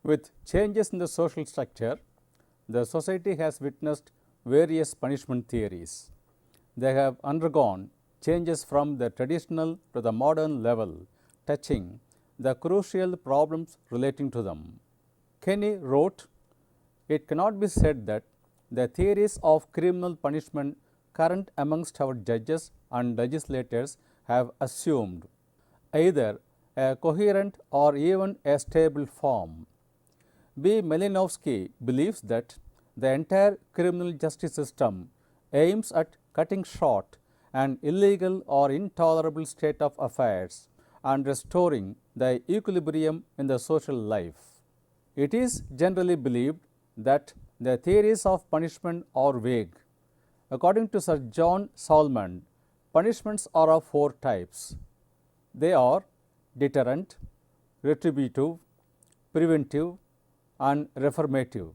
With changes in the social structure, the society has witnessed various punishment theories. They have undergone changes from the traditional to the modern level, touching the crucial problems relating to them. Kenny wrote, "It cannot be said that the theories of criminal punishment current amongst our judges and legislators have assumed either a coherent or even a stable form." B. Malinowski believes that the entire criminal justice system aims at cutting short an illegal or intolerable state of affairs and restoring the equilibrium in the social life. It is generally believed that the theories of punishment are vague. According to Sir John Salmond, punishments are of four types. They are deterrent, retributive, preventive, and reformative.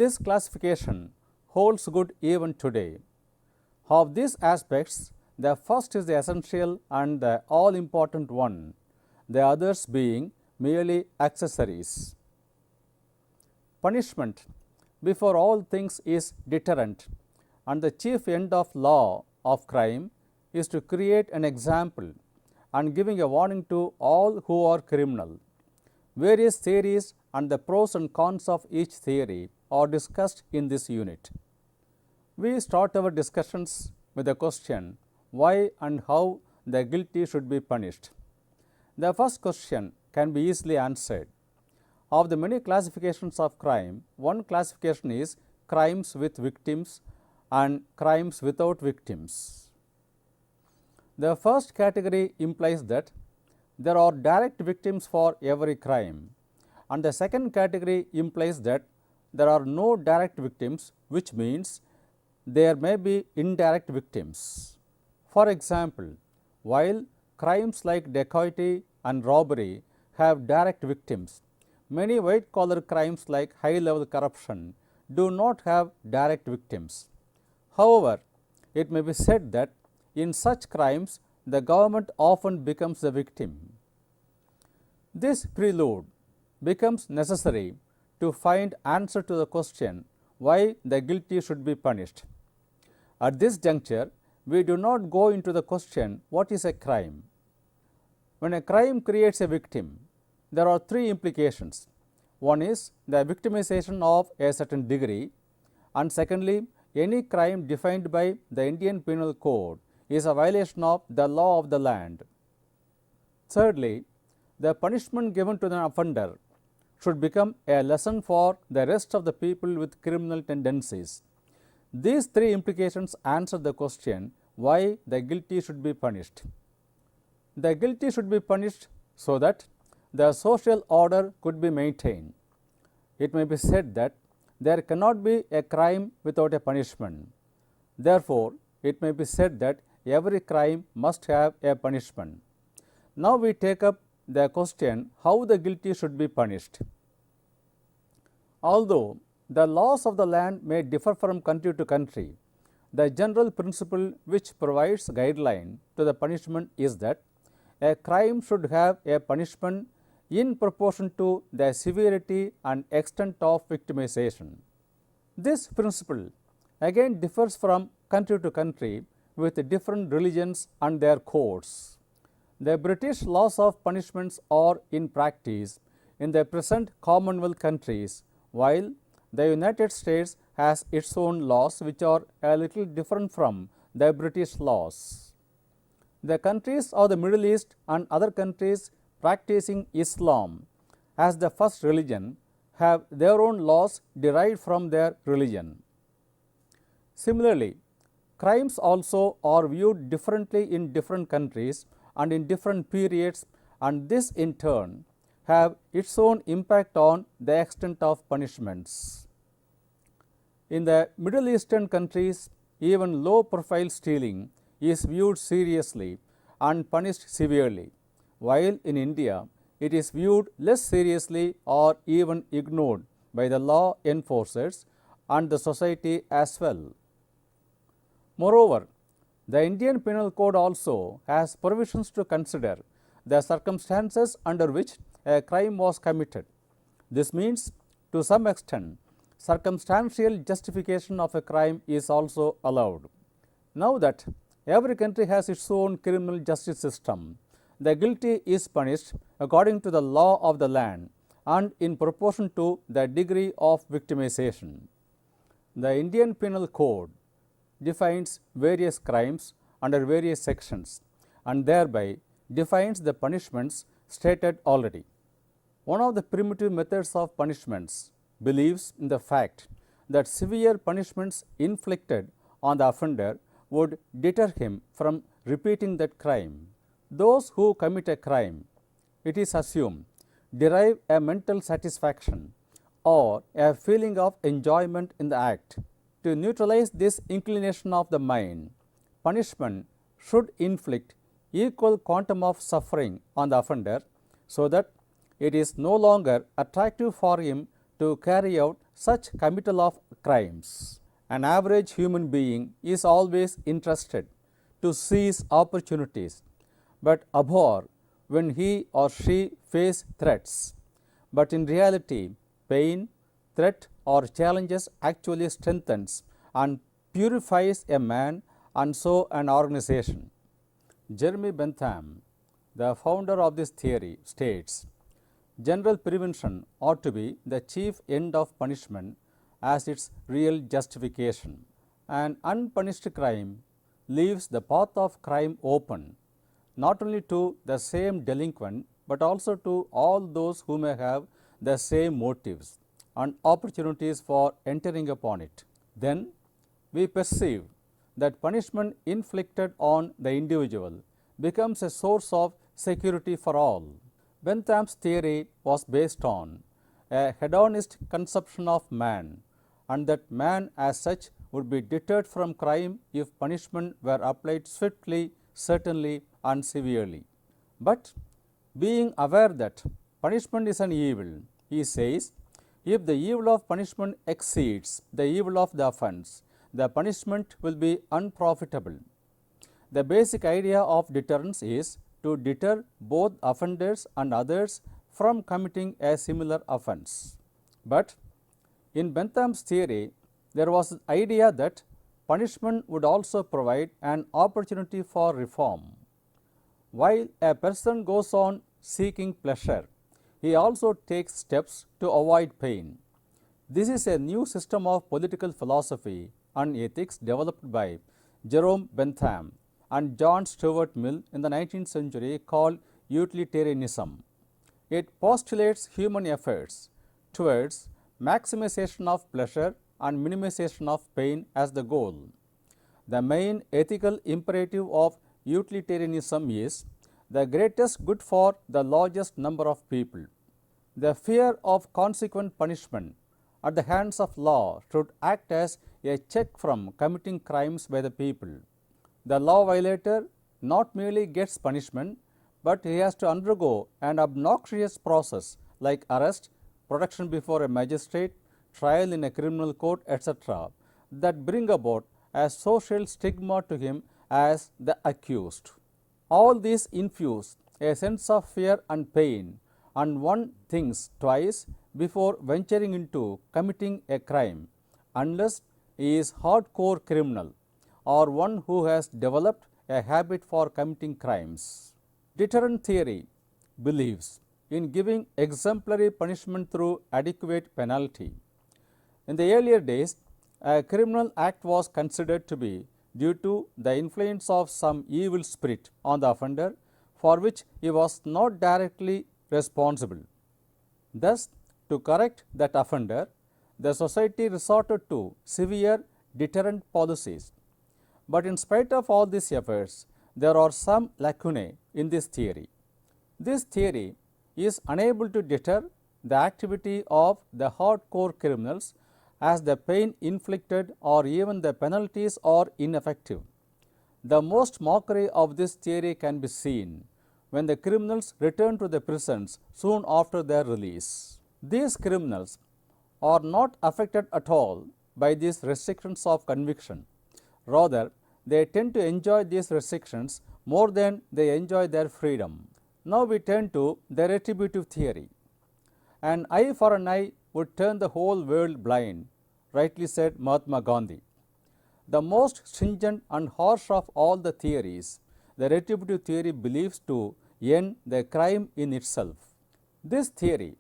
This classification holds good even today. Of these aspects, the first is the essential and the all-important one, the others being merely accessories. Punishment, before all things, is deterrent, and the chief end of law of crime is to create an example and giving a warning to all who are criminal. Various theories and the pros and cons of each theory are discussed in this unit. We start our discussions with the question why and how the guilty should be punished. The first question can be easily answered. Of the many classifications of crime, one classification is crimes with victims and crimes without victims. The first category implies that there are direct victims for every crime, and the second category implies that there are no direct victims, which means there may be indirect victims. For example, while crimes like dacoity and robbery have direct victims, many white-collar crimes like high-level corruption do not have direct victims. However, it may be said that in such crimes, the government often becomes the victim. This prelude becomes necessary to find answer to the question why the guilty should be punished. At this juncture, we do not go into the question what is a crime. When a crime creates a victim, there are three implications. One is the victimization of a certain degree, and secondly, any crime defined by the Indian Penal Code is a violation of the law of the land. Thirdly, the punishment given to the offender should become a lesson for the rest of the people with criminal tendencies. These three implications answer the question why the guilty should be punished. The guilty should be punished so that the social order could be maintained. It may be said that there cannot be a crime without a punishment. Therefore, it may be said that every crime must have a punishment. Now we take up the question how the guilty should be punished. Although the laws of the land may differ from country to country, the general principle which provides guideline to the punishment is that a crime should have a punishment in proportion to the severity and extent of victimization. This principle again differs from country to country with different religions and their codes. The British laws of punishments are in practice in the present Commonwealth countries, while the United States has its own laws which are a little different from the British laws. The countries of the Middle East and other countries practicing Islam as the first religion have their own laws derived from their religion. Similarly, crimes also are viewed differently in different countries and in different periods, and this in turn have its own impact on the extent of punishments. In the Middle Eastern countries, even low profile stealing is viewed seriously and punished severely, while in India it is viewed less seriously or even ignored by the law enforcers and the society as well. Moreover, the Indian Penal Code also has provisions to consider the circumstances under which a crime was committed, This means, to some extent, circumstantial justification of a crime is also allowed. Now that every country has its own criminal justice system, the guilty is punished according to the law of the land and in proportion to the degree of victimization. The Indian Penal Code defines various crimes under various sections and thereby defines the punishments stated already. One of the primitive methods of punishments believes in the fact that severe punishments inflicted on the offender would deter him from repeating that crime. Those who commit a crime, it is assumed, derive a mental satisfaction or a feeling of enjoyment in the act. To neutralize this inclination of the mind, punishment should inflict equal quantum of suffering on the offender so that it is no longer attractive for him to carry out such committal of crimes. An average human being is always interested to seize opportunities, but abhor when he or she face threats. But in reality, pain, threat or challenges actually strengthens and purifies a man and so an organization. Jeremy Bentham, the founder of this theory, states, general prevention ought to be the chief end of punishment as its real justification. An unpunished crime leaves the path of crime open, not only to the same delinquent, but also to all those who may have the same motives and opportunities for entering upon it. Then we perceive that punishment inflicted on the individual becomes a source of security for all. Bentham's theory was based on a hedonist conception of man, and that man as such would be deterred from crime if punishment were applied swiftly, certainly and severely. But being aware that punishment is an evil, he says, if the evil of punishment exceeds the evil of the offense, the punishment will be unprofitable. The basic idea of deterrence is to deter both offenders and others from committing a similar offense. But in Bentham's theory, there was the idea that punishment would also provide an opportunity for reform. While a person goes on seeking pleasure, he also takes steps to avoid pain. This is a new system of political philosophy and ethics developed by Jerome Bentham and John Stuart Mill in the 19th century called utilitarianism. It postulates human efforts towards maximization of pleasure and minimization of pain as the goal. The main ethical imperative of utilitarianism is the greatest good for the largest number of people. The fear of consequent punishment at the hands of law should act as a check from committing crimes by the people. The law violator not merely gets punishment, but he has to undergo an obnoxious process like arrest, production before a magistrate, trial in a criminal court, etc., that bring about a social stigma to him as the accused. All these infuse a sense of fear and pain, and one thinks twice before venturing into committing a crime, unless he is hardcore criminal or one who has developed a habit for committing crimes. Deterrent theory believes in giving exemplary punishment through adequate penalty. In the earlier days, a criminal act was considered to be due to the influence of some evil spirit on the offender for which he was not directly responsible. Thus, to correct that offender, the society resorted to severe deterrent policies. But in spite of all these efforts, there are some lacunae in this theory. This theory is unable to deter the activity of the hardcore criminals as the pain inflicted or even the penalties are ineffective. The most mockery of this theory can be seen when the criminals return to the prisons soon after their release. These criminals are not affected at all by these restrictions of conviction. Rather, they tend to enjoy these restrictions more than they enjoy their freedom. Now we turn to the retributive theory. An eye for an eye would turn the whole world blind, rightly said Mahatma Gandhi. The most stringent and harsh of all the theories, the retributive theory believes to end the crime in itself. This theory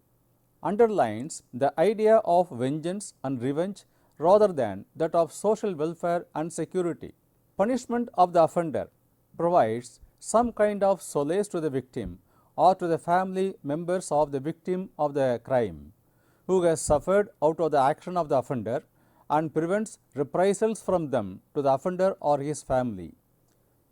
underlines the idea of vengeance and revenge rather than that of social welfare and security. Punishment of the offender provides some kind of solace to the victim or to the family members of the victim of the crime who has suffered out of the action of the offender and prevents reprisals from them to the offender or his family.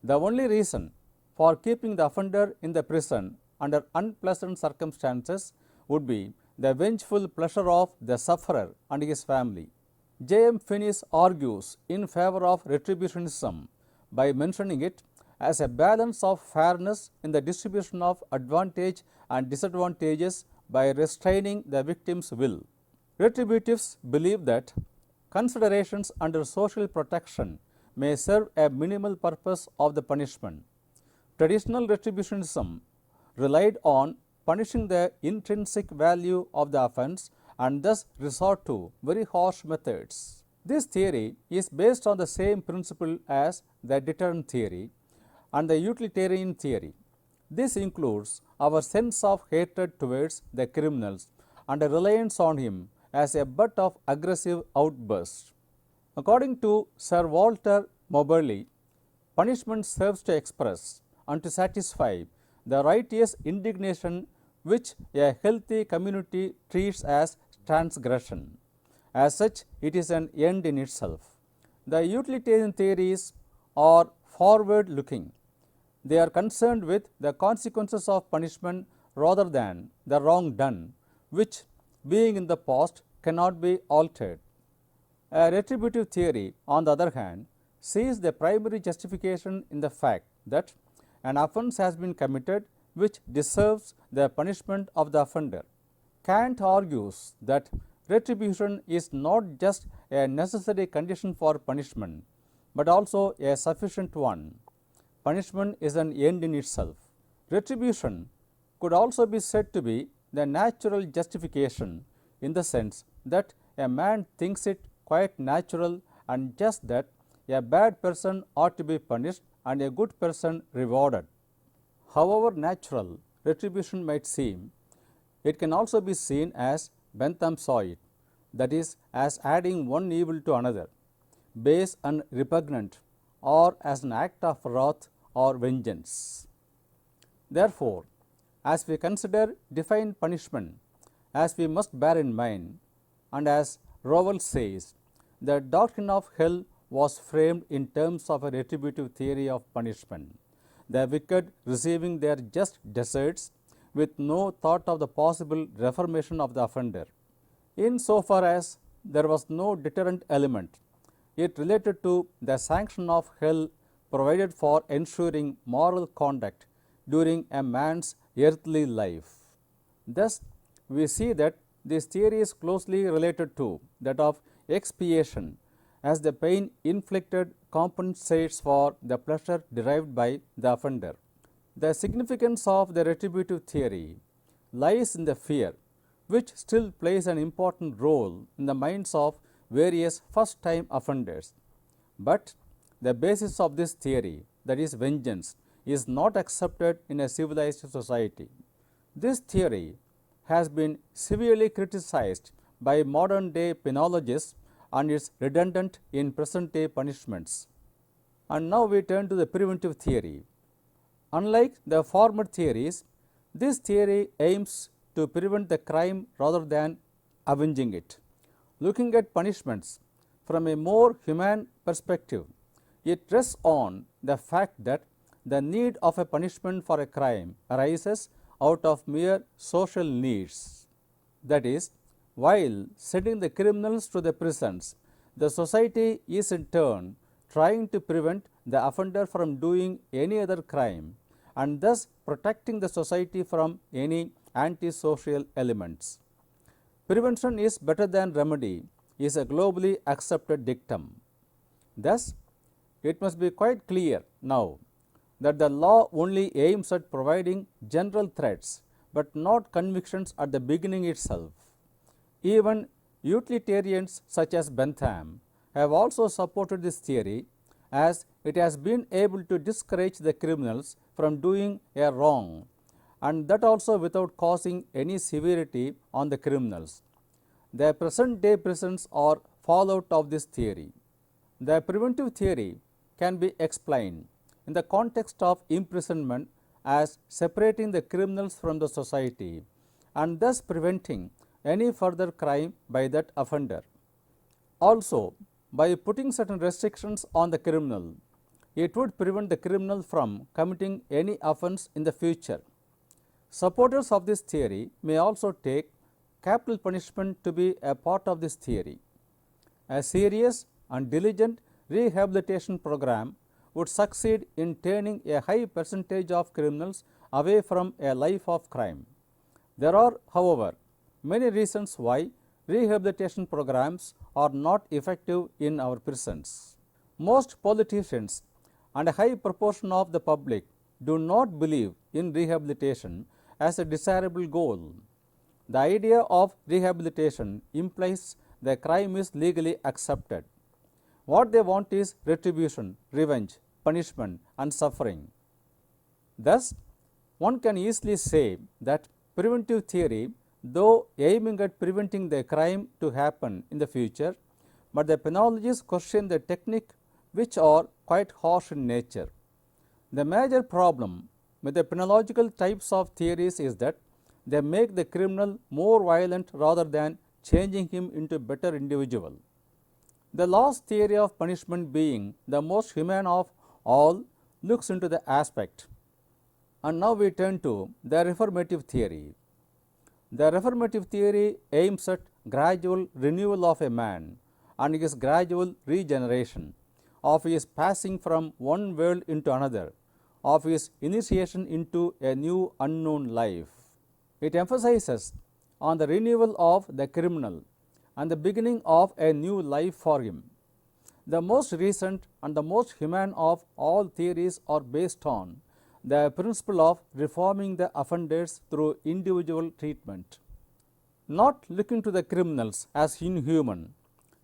The only reason for keeping the offender in the prison under unpleasant circumstances would be the vengeful pleasure of the sufferer and his family. J. M. Finis argues in favor of retributionism by mentioning it as a balance of fairness in the distribution of advantage and disadvantages by restraining the victim's will. Retributives believe that considerations under social protection may serve a minimal purpose of the punishment. Traditional retributionism relied on punishing the intrinsic value of the offense and thus resort to very harsh methods. This theory is based on the same principle as the deterrent theory and the utilitarian theory. This includes our sense of hatred towards the criminals and a reliance on him as a butt of aggressive outbursts. According to Sir Walter Moberly, punishment serves to express and to satisfy the righteous indignation which a healthy community treats as transgression. As such, it is an end in itself. The utilitarian theories are forward-looking. They are concerned with the consequences of punishment rather than the wrong done, which, being in the past, cannot be altered. A retributive theory, on the other hand, sees the primary justification in the fact that an offense has been committed which deserves the punishment of the offender. Kant argues that retribution is not just a necessary condition for punishment, but also a sufficient one. Punishment is an end in itself. Retribution could also be said to be the natural justification in the sense that a man thinks it quite natural and just that a bad person ought to be punished and a good person rewarded. However natural retribution might seem, it can also be seen as Bentham saw it, that is, as adding one evil to another, base and repugnant, or as an act of wrath or vengeance. Therefore, as we consider divine punishment, as we must bear in mind, and as Rowell says, the doctrine of hell was framed in terms of a retributive theory of punishment, the wicked receiving their just deserts with no thought of the possible reformation of the offender. Insofar as there was no deterrent element, it related to the sanction of hell provided for ensuring moral conduct during a man's earthly life. Thus, we see that this theory is closely related to that of expiation, as the pain inflicted compensates for the pleasure derived by the offender. The significance of the retributive theory lies in the fear, which still plays an important role in the minds of various first-time offenders. But the basis of this theory, that is vengeance, is not accepted in a civilized society. This theory has been severely criticized by modern-day penologists and is redundant in present-day punishments. And now we turn to the preventive theory. Unlike the former theories, this theory aims to prevent the crime rather than avenging it. Looking at punishments from a more humane perspective, it rests on the fact that the need of a punishment for a crime arises out of mere social needs. That is, while sending the criminals to the prisons, the society is in turn trying to prevent the offender from doing any other crime and thus protecting the society from any antisocial elements. Prevention is better than remedy is a globally accepted dictum. Thus, it must be quite clear now that the law only aims at providing general threats but not convictions at the beginning itself. Even utilitarians such as Bentham have also supported this theory, as it has been able to discourage the criminals from doing a wrong, and that also without causing any severity on the criminals. The present day prisons are fallout of this theory. The preventive theory can be explained in the context of imprisonment as separating the criminals from the society and thus preventing any further crime by that offender. Also, by putting certain restrictions on the criminal, it would prevent the criminal from committing any offense in the future. Supporters of this theory may also take capital punishment to be a part of this theory. A serious and diligent rehabilitation program would succeed in turning a high percentage of criminals away from a life of crime. There are, however, many reasons why rehabilitation programs are not effective in our prisons. Most politicians and a high proportion of the public do not believe in rehabilitation as a desirable goal. The idea of rehabilitation implies the crime is legally accepted. What they want is retribution, revenge, punishment, and suffering. Thus, one can easily say that preventive theory, though aiming at preventing the crime to happen in the future, but the penologists question the technique, which are quite harsh in nature. The major problem with the penological types of theories is that they make the criminal more violent rather than changing him into a better individual. The last theory of punishment, being the most humane of all, looks into the aspect. And now we turn to the reformative theory. The reformative theory aims at gradual renewal of a man and his gradual regeneration, of his passing from one world into another, of his initiation into a new unknown life. It emphasizes on the renewal of the criminal and the beginning of a new life for him. The most recent and the most humane of all theories are based on the principle of reforming the offenders through individual treatment. Not looking to the criminals as inhuman,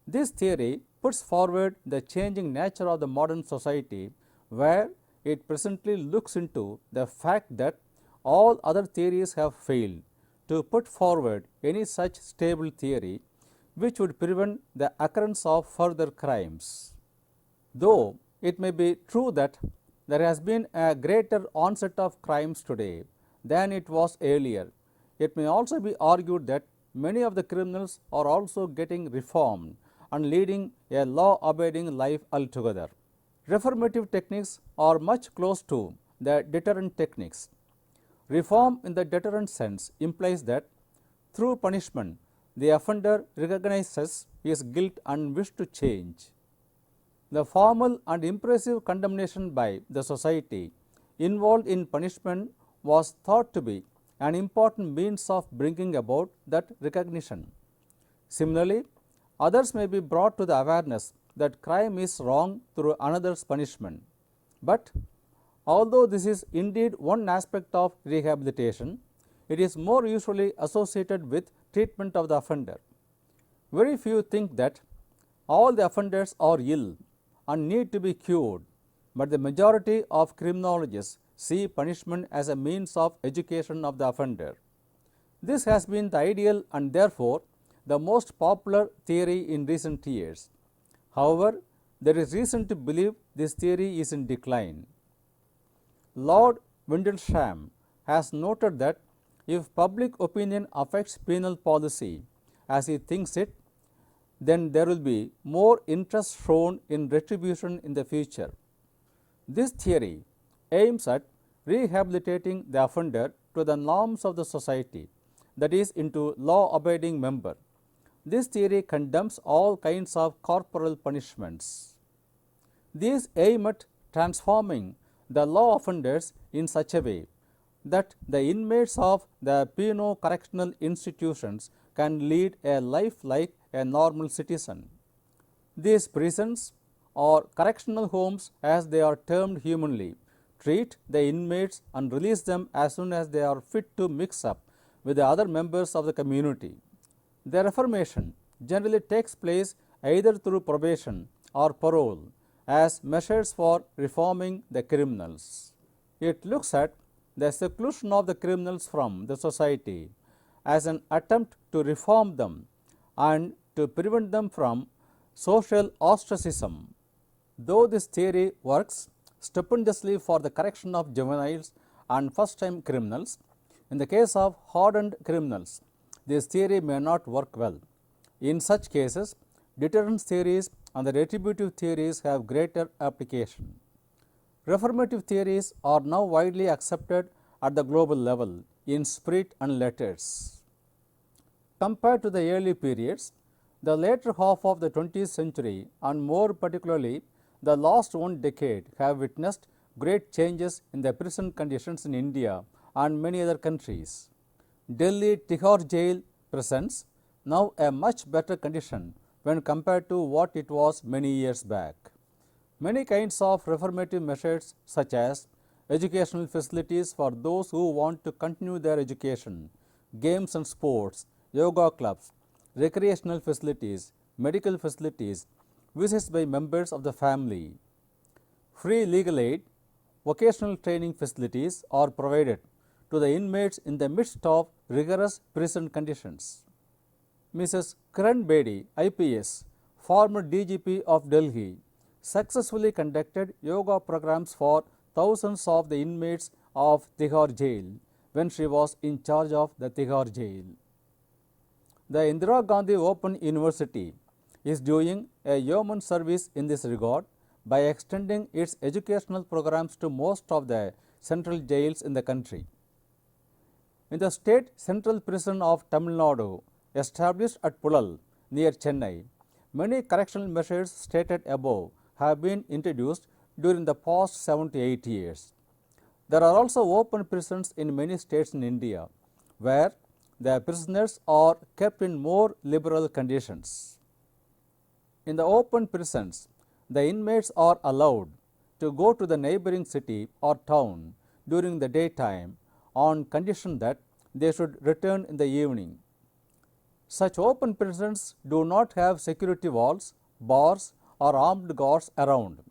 this theory puts forward the changing nature of the modern society, where it presently looks into the fact that all other theories have failed to put forward any such stable theory which would prevent the occurrence of further crimes. Though it may be true that there has been a greater onset of crimes today than it was earlier, it may also be argued that many of the criminals are also getting reformed and leading a law-abiding life altogether. Reformative techniques are much close to the deterrent techniques. Reform in the deterrent sense implies that through punishment, the offender recognizes his guilt and wishes to change. The formal and impressive condemnation by the society involved in punishment was thought to be an important means of bringing about that recognition. Similarly, others may be brought to the awareness that crime is wrong through another's punishment. But although this is indeed one aspect of rehabilitation, it is more usually associated with treatment of the offender. Very few think that all the offenders are ill and need to be cured, but the majority of criminologists see punishment as a means of education of the offender. This has been the ideal and therefore the most popular theory in recent years. However, there is reason to believe this theory is in decline. Lord Windlesham has noted that if public opinion affects penal policy as he thinks it, then there will be more interest shown in retribution in the future. This theory aims at rehabilitating the offender to the norms of the society, that is, into law-abiding member. This theory condemns all kinds of corporal punishments. These aim at transforming the law offenders in such a way that the inmates of the penal-correctional institutions can lead a life like a normal citizen. These prisons, or correctional homes as they are termed humanly, treat the inmates and release them as soon as they are fit to mix up with the other members of the community. The reformation generally takes place either through probation or parole as measures for reforming the criminals. It looks at the seclusion of the criminals from the society as an attempt to reform them and to prevent them from social ostracism. Though this theory works stupendously for the correction of juveniles and first-time criminals, in the case of hardened criminals, this theory may not work well. In such cases, deterrence theories and the retributive theories have greater application. Reformative theories are now widely accepted at the global level in spirit and letters. Compared to the early periods, the later half of the 20th century and more particularly the last one decade have witnessed great changes in the prison conditions in India and many other countries. Delhi Tihar jail presents now a much better condition when compared to what it was many years back. Many kinds of reformative measures such as educational facilities for those who want to continue their education, games and sports, yoga clubs, recreational facilities, medical facilities, visits by members of the family, free legal aid, vocational training facilities are provided to the inmates in the midst of rigorous prison conditions. Mrs. Kiran Bedi, IPS, former DGP of Delhi, successfully conducted yoga programs for thousands of the inmates of Tihar jail when she was in charge of the Tihar jail. The Indira Gandhi Open University is doing a yeoman service in this regard by extending its educational programs to most of the central jails in the country. In the state central prison of Tamil Nadu, established at Pulal near Chennai, many correctional measures stated above have been introduced during the past 7 to 8 years. There are also open prisons in many states in India, where the prisoners are kept in more liberal conditions. In the open prisons, the inmates are allowed to go to the neighboring city or town during the daytime on condition that they should return in the evening. Such open prisons do not have security walls, bars or armed guards around.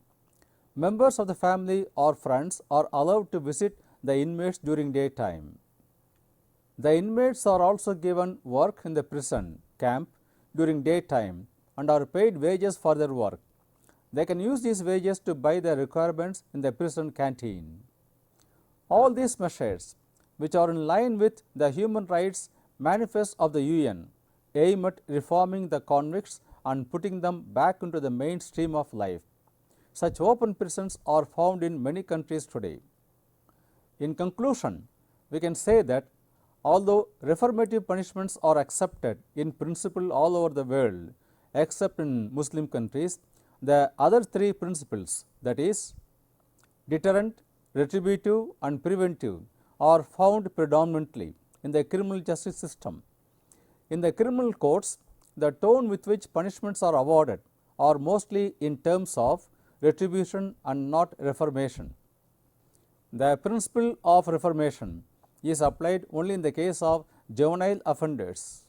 Members of the family or friends are allowed to visit the inmates during daytime. The inmates are also given work in the prison camp during daytime and are paid wages for their work. They can use these wages to buy their requirements in the prison canteen. All these measures, which are in line with the Human Rights Manifest of the UN, aim at reforming the convicts and putting them back into the mainstream of life. Such open prisons are found in many countries today. In conclusion, we can say that although reformative punishments are accepted in principle all over the world, except in Muslim countries, the other three principles, that is, deterrent, retributive and preventive, are found predominantly in the criminal justice system. In the criminal courts, the tone with which punishments are awarded are mostly in terms of retribution and not reformation. The principle of reformation is applied only in the case of juvenile offenders.